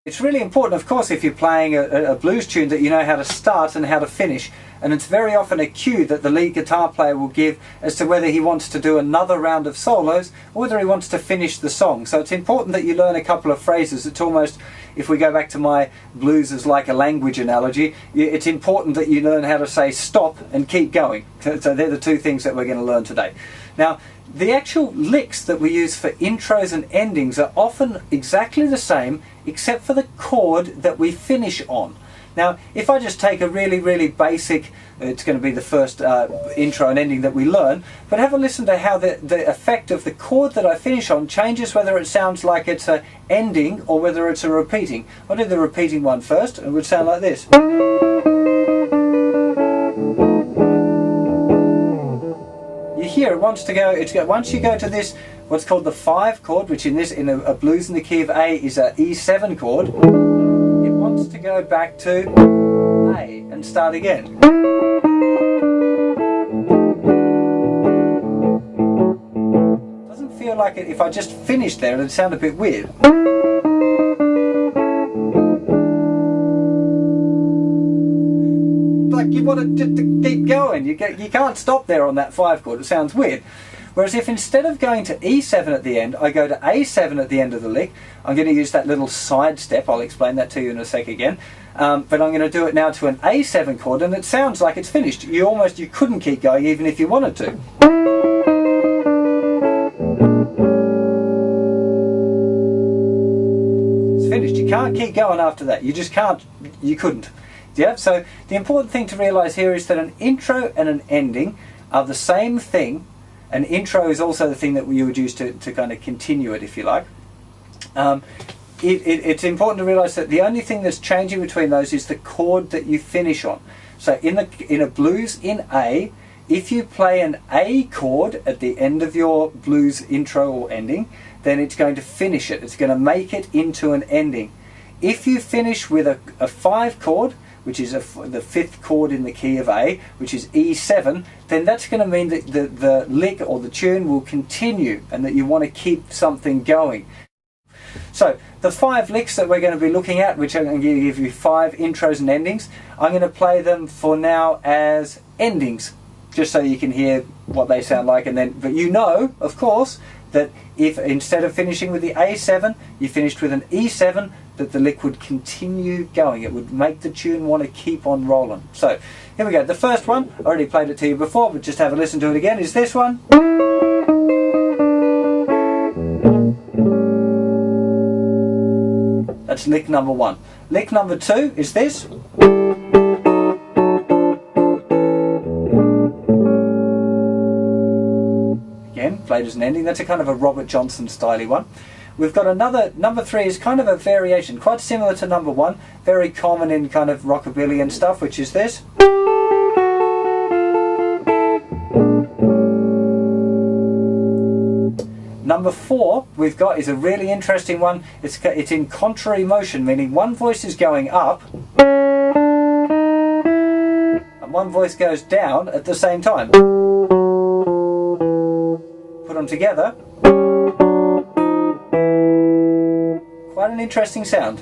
It's really important, of course, if you're playing a blues tune, that you know how to start and how to finish. And it's very often a cue that the lead guitar player will give as to whether he wants to do another round of solos or whether he wants to finish the song. So it's important that you learn a couple of phrases. It's almost, if we go back to my blues as like a language analogy, it's important that you learn how to say stop and keep going. So they're the two things that we're going to learn today. Now, the actual licks that we use for intros and endings are often exactly the same, except for the chord that we finish on. Now, if I just take a really basic, it's going to be the first intro and ending that we learn, but have a listen to how the effect of the chord that I finish on changes whether it sounds like it's a ending or whether it's a repeating. I'll do the repeating one first, and it would sound like this. You hear it wants to go, once you go to this, what's called the 5 chord, which in a blues in the key of A is a E7 chord, it wants to go back to A and start again. Doesn't feel like it, if I just finished there, it'd sound a bit weird. Like you want to keep going, you can't stop there on that 5 chord, it sounds weird. Whereas if instead of going to E7 at the end, I go to A7 at the end of the lick, I'm going to use that little side step, I'll explain that to you in a sec again, but I'm going to do it now to an A7 chord, and it sounds like it's finished. You couldn't keep going even if you wanted to. It's finished, you can't keep going after that, you just can't, you couldn't. Yeah, so the important thing to realise here is that an intro and an ending are the same thing. An intro is also the thing that you would use to kind of continue it, if you like. It's important to realise that the only thing that's changing between those is the chord that you finish on. So in a blues in A, if you play an A chord at the end of your blues intro or ending, then it's going to finish it. It's going to make it into an ending. If you finish with a 5 chord, which is the 5th chord in the key of A, which is E7, then that's going to mean that the lick or the tune will continue and that you want to keep something going. So the 5 licks that we're going to be looking at, which I'm going to give you 5 intros and endings, I'm going to play them for now as endings, just so you can hear what they sound like. And then, but you know, of course, that if instead of finishing with the A7, you finished with an E7, that the lick would continue going. It would make the tune want to keep on rolling. So here we go. The first one, I already played it to you before, but just have a listen to it again, is this one. That's lick number 1. Lick number 2 is this. Again, played as an ending. That's a kind of a Robert Johnson styley one. We've got another, number 3 is kind of a variation, quite similar to number 1, very common in kind of rockabilly and stuff, which is this. Number 4 we've got is a really interesting one. It's in contrary motion, meaning one voice is going up and one voice goes down at the same time. Put them together. Quite an interesting sound.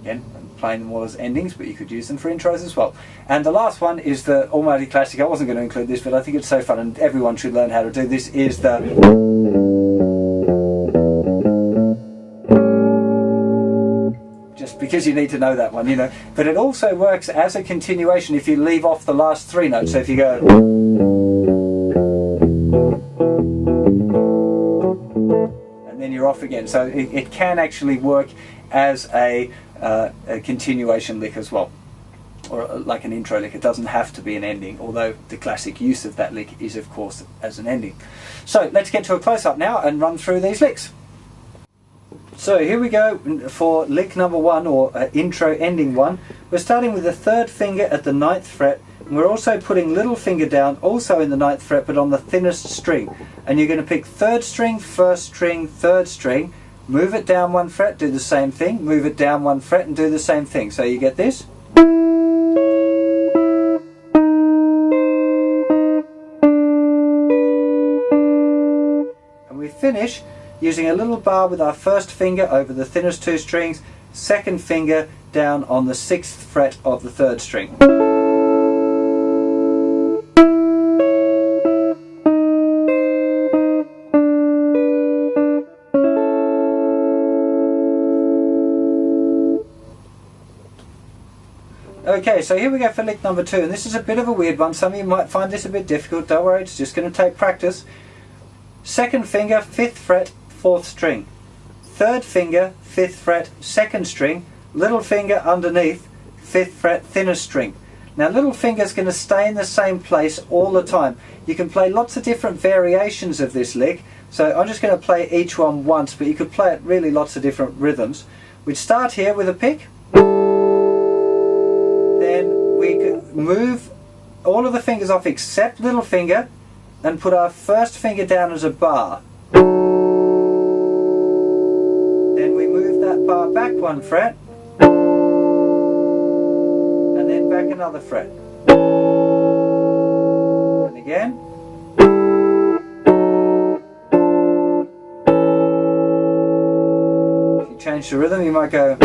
Again, I'm playing them all as endings, but you could use them for intros as well. And the last one is the almighty classic. I wasn't going to include this, but I think it's so fun and everyone should learn how to do this, is the... Just because you need to know that one, you know. But it also works as a continuation if you leave off the last 3 notes. So if you go... you're off again, so it can actually work as a continuation lick as well, or like an intro lick. It doesn't have to be an ending, although the classic use of that lick is of course as an ending. So let's get to a close-up now and run through these licks. So here we go for lick number 1, or intro ending 1. We're starting with the 3rd finger at the 9th fret. We're also putting little finger down, also in the 9th fret, but on the thinnest string. And you're going to pick 3rd string, 1st string, 3rd string, move it down 1 fret, do the same thing, move it down 1 fret and do the same thing. So you get this. finish using a little bar with our first finger over the thinnest two strings, second finger down on the 6th fret of the 3rd string. Okay, so here we go for lick number 2, and this is a bit of a weird one. Some of you might find this a bit difficult. Don't worry, it's just going to take practice. Second finger, 5th fret, 4th string. Third finger, 5th fret, 2nd string. Little finger underneath, 5th fret, thinnest string. Now little finger's going to stay in the same place all the time. You can play lots of different variations of this lick, so I'm just going to play each one once, but you could play it really lots of different rhythms. We'd start here with a pick. Then we could move all of the fingers off except little finger and put our first finger down as a bar. Then we move that bar back 1 fret and then back another fret. And again. If you change the rhythm, you might go.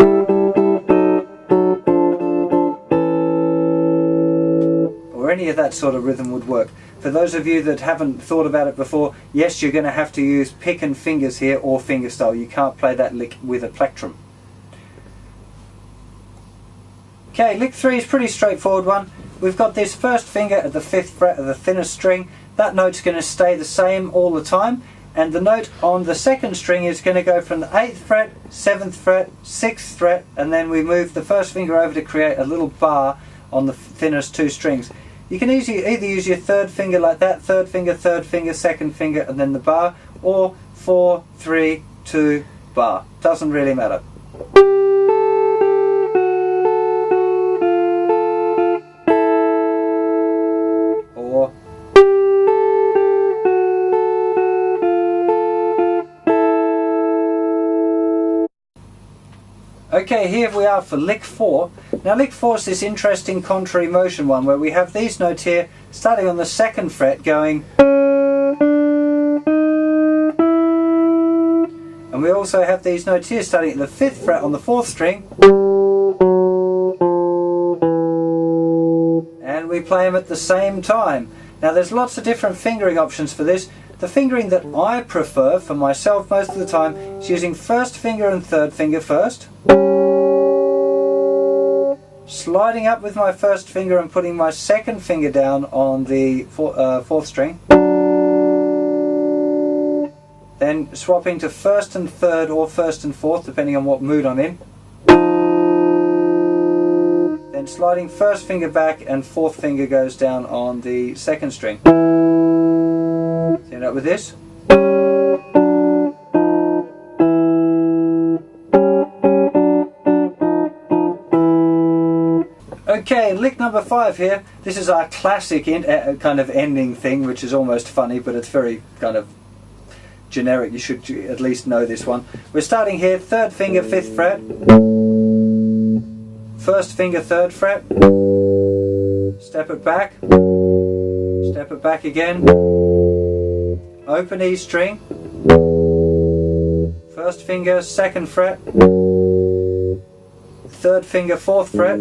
Any of that sort of rhythm would work. For those of you that haven't thought about it before, yes, you're going to have to use pick and fingers here or fingerstyle. You can't play that lick with a plectrum. Okay, lick 3 is pretty straightforward one. We've got this first finger at the 5th fret of the thinnest string. That note's going to stay the same all the time, and the note on the 2nd string is going to go from the 8th fret, 7th fret, 6th fret, and then we move the first finger over to create a little bar on the thinnest 2 strings. You can either use your 3rd finger like that, 3rd finger, 2nd finger, and then the bar, or 4, 3, 2, bar. Doesn't really matter. Or okay, here we are for lick 4. Now lick 4 is this interesting contrary motion one where we have these notes here starting on the 2nd fret going, and we also have these notes here starting at the 5th fret on the 4th string, and we play them at the same time. Now there's lots of different fingering options for this. The fingering that I prefer for myself most of the time is using 1st finger and 3rd finger first, sliding up with my 1st finger and putting my 2nd finger down on the 4th string, then swapping to 1st and 3rd or 1st and 4th depending on what mood I'm in, then sliding 1st finger back and 4th finger goes down on the 2nd string. So end up with this. Okay, lick number 5 here. This is our classic kind of ending thing, which is almost funny, but it's very kind of generic. You should at least know this one. We're starting here, 3rd finger, 5th fret, 1st finger, 3rd fret, step it back again, open E string, 1st finger, 2nd fret, 3rd finger, 4th fret,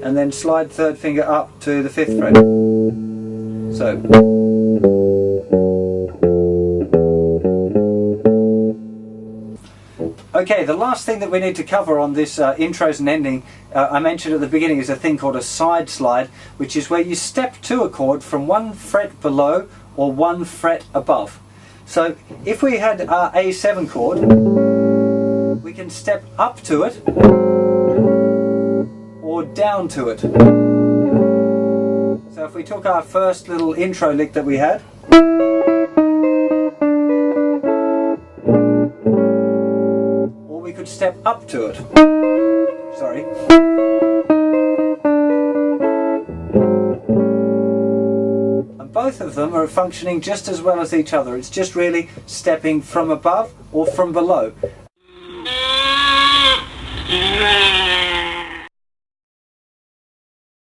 and then slide 3rd finger up to the 5th fret. So. Okay, the last thing that we need to cover on this intros and ending, I mentioned at the beginning, is a thing called a side slide, which is where you step to a chord from 1 fret below or 1 fret above. So if we had our A7 chord, we can step up to it or down to it. So if we took our first little intro lick that we had, or we could step up to it. Sorry. And both of them are functioning just as well as each other. It's just really stepping from above or from below.